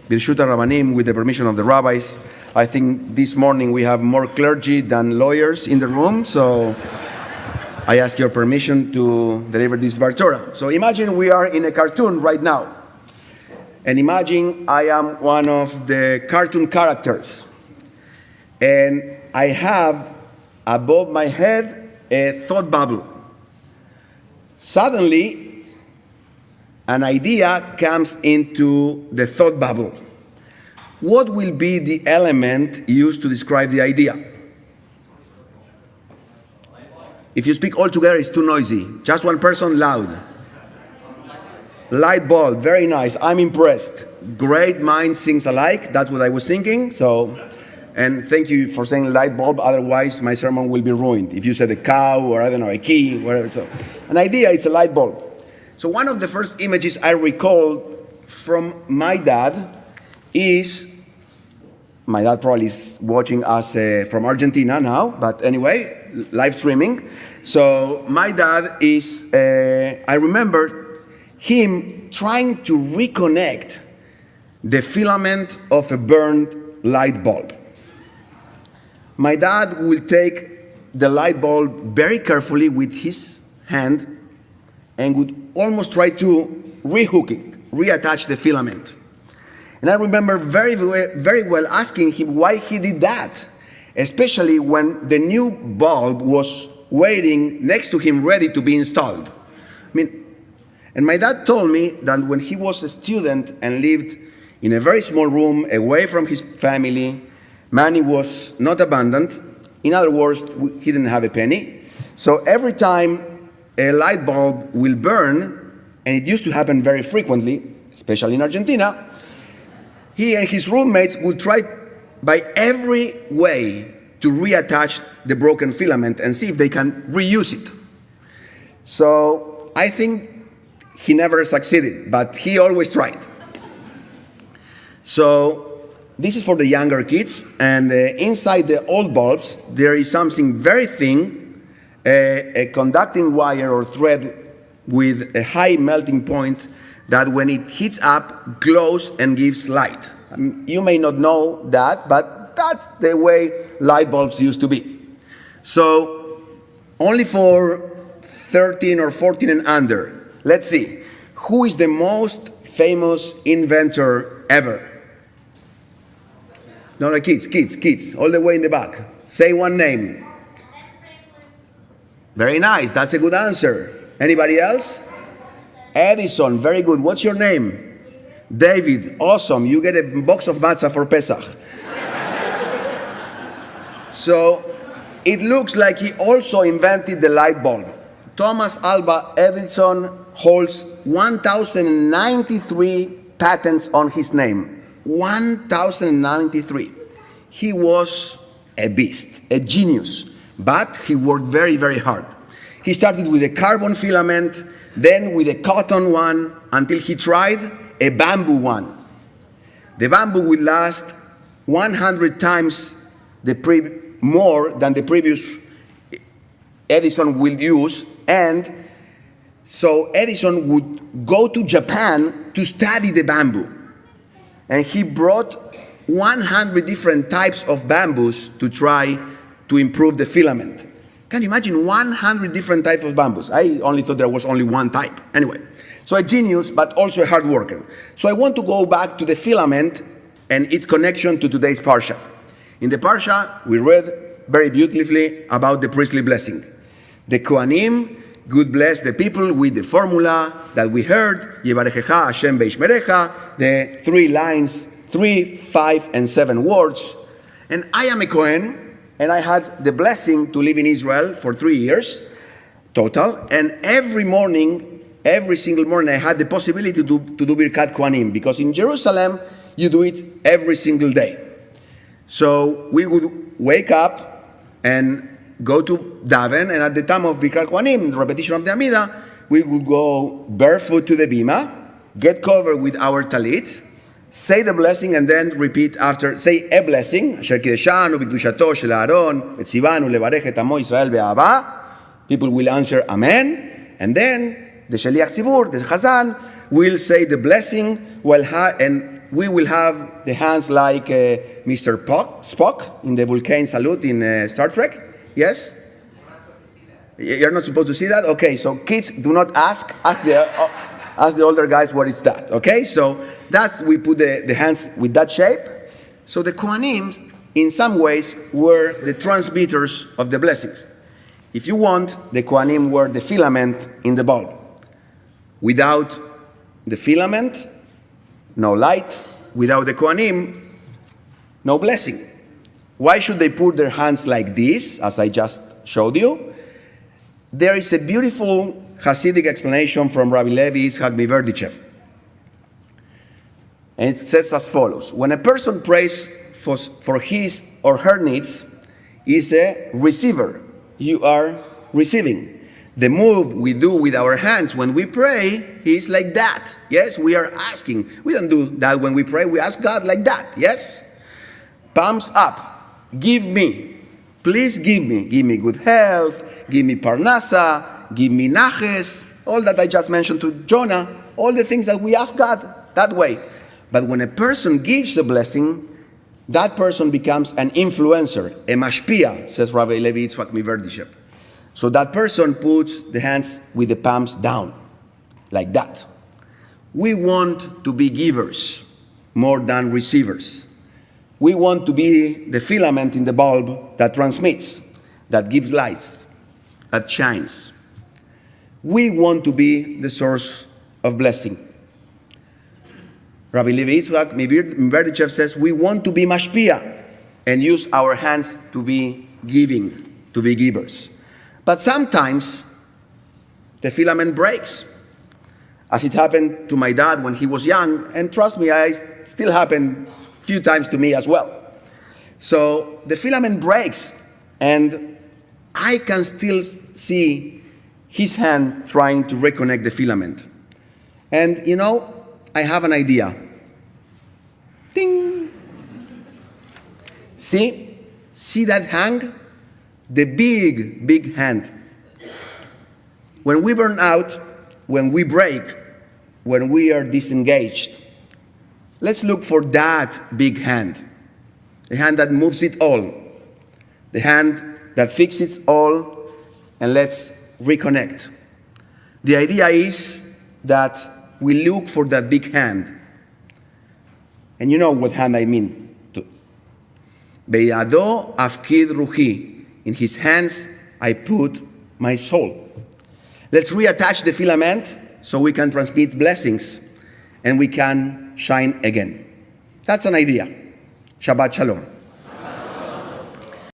Birshuta Rabbanim, with the permission of the rabbis. I think this morning we have more clergy than lawyers in the room, so I ask your permission to deliver this Bar Torah. So imagine we are in a cartoon right now. And imagine I am one of the cartoon characters. And I have above my head a thought bubble. Suddenly, an idea comes into the thought bubble. What will be the element used to describe the idea? If you speak all together, it's too noisy. Just one person, loud. Light bulb, very nice. I'm impressed. Great minds think alike. That's what I was thinking. And thank you for saying light bulb. Otherwise, my sermon will be ruined. If you said a cow or I don't know, a key, whatever. So, an idea, it's a light bulb. So one of the first images I recall from my dad is, my dad probably is watching us from Argentina now, but anyway, live streaming. So my dad is, I remember him trying to reconnect the filament of a burned light bulb. My dad will take the light bulb very carefully with his hand and would almost try to rehook it, reattach the filament. And I remember very well asking him why he did that, especially when the new bulb was waiting next to him ready to be installed. And my dad told me that when he was a student and lived in a very small room away from his family, money was not abundant. In other words, he didn't have a penny. So every time a light bulb will burn, and it used to happen very frequently, especially in Argentina, he and his roommates would try by every way to reattach the broken filament and see if they can reuse it. So I think he never succeeded, but he always tried. So this is for the younger kids, and inside the old bulbs, there is something very thin, a conducting wire or thread with a high melting point that when it heats up, glows and gives light. You may not know that, but that's the way light bulbs used to be. So only for 13 or 14 and under, let's see. Who is the most famous inventor ever? No, kids, all the way in the back. Say one name. Very nice, that's a good answer. Anybody else? Edison, very good. What's your name? David, awesome. You get a box of matzah for Pesach. So it looks like he also invented the light bulb. Thomas Alva Edison holds 1,093 patents on his name. 1,093. He was a beast, a genius, but he worked very, very hard. He started with a carbon filament, then with a cotton one, until he tried a bamboo one. The bamboo would last 100 times more than the previous Edison will use, and so Edison would go to Japan to study the bamboo. And he brought 100 different types of bamboos to try to improve the filament. Can you imagine 100 different types of bamboos? I only thought there was only one type. Anyway, so a genius, but also a hard worker. So I want to go back to the filament and its connection to today's Parsha. In the Parsha, we read very beautifully about the priestly blessing. The Kohanim would bless the people with the formula that we heard, Yevarechecha Hashem Beishmerecha, the 3 lines, 3, 5, and 7 words. And I am a Kohen, and I had the blessing to live in Israel for 3 years total. And every single morning, I had the possibility to do Birkat Kohanim, because in Jerusalem, you do it every single day. So we would wake up and go to daven, and at the time of Birkat Kohanim, the repetition of the Amidah, we would go barefoot to the bima, get covered with our talit, say the blessing, and then repeat after. Say a blessing. Asher kideshanu b'kedushato shel Aaron, etzivanu levarech et amo Israel be'ahava. People will answer Amen, and then the Shaliach Tzibur, the Chazan, will say the blessing and we will have the hands like Mr. Spock in the Vulcan salute in Star Trek. Yes? You're not supposed to see that? Okay, so kids, do not ask the older guys what is that. Okay, so we put the hands with that shape. So the Kohanim, in some ways, were the transmitters of the blessings. If you want, the Kohanim were the filament in the bulb. Without the filament, no light. Without the Kohanim, no blessing. Why should they put their hands like this, as I just showed you? There is a beautiful Hasidic explanation from Rabbi Levi Yitzhak Miverdichev. And it says as follows. When a person prays for his or her needs, is a receiver. You are receiving. The move we do with our hands when we pray is like that. Yes, we are asking. We don't do that when we pray. We ask God like that. Yes? Palms up. Give me. Please give me. Give me good health. Give me parnasa. Give me naches. All that I just mentioned to Jonah. All the things that we ask God that way. But when a person gives a blessing, that person becomes an influencer, a mashpia, says Rabbi Levi Yitzhak Miverdichev. So that person puts the hands with the palms down, like that. We want to be givers more than receivers. We want to be the filament in the bulb that transmits, that gives light, that shines. We want to be the source of blessing. Rabbi Levi Yitzhak Miverdichev says we want to be mashpia and use our hands to be giving, to be givers. But sometimes the filament breaks, as it happened to my dad when he was young, and trust me, it still happened a few times to me as well. So the filament breaks, and I can still see his hand trying to reconnect the filament. And you know, I have an idea. Ding! See that hand? The big hand. When we burn out, when we break, when we are disengaged, let's look for that big hand. The hand that moves it all. The hand that fixes all, and let's reconnect. The idea is that we look for that big hand. And you know what hand I mean. Beyado afkid ruhi. In his hands I put my soul. Let's reattach the filament so we can transmit blessings and we can shine again. That's an idea. Shabbat Shalom.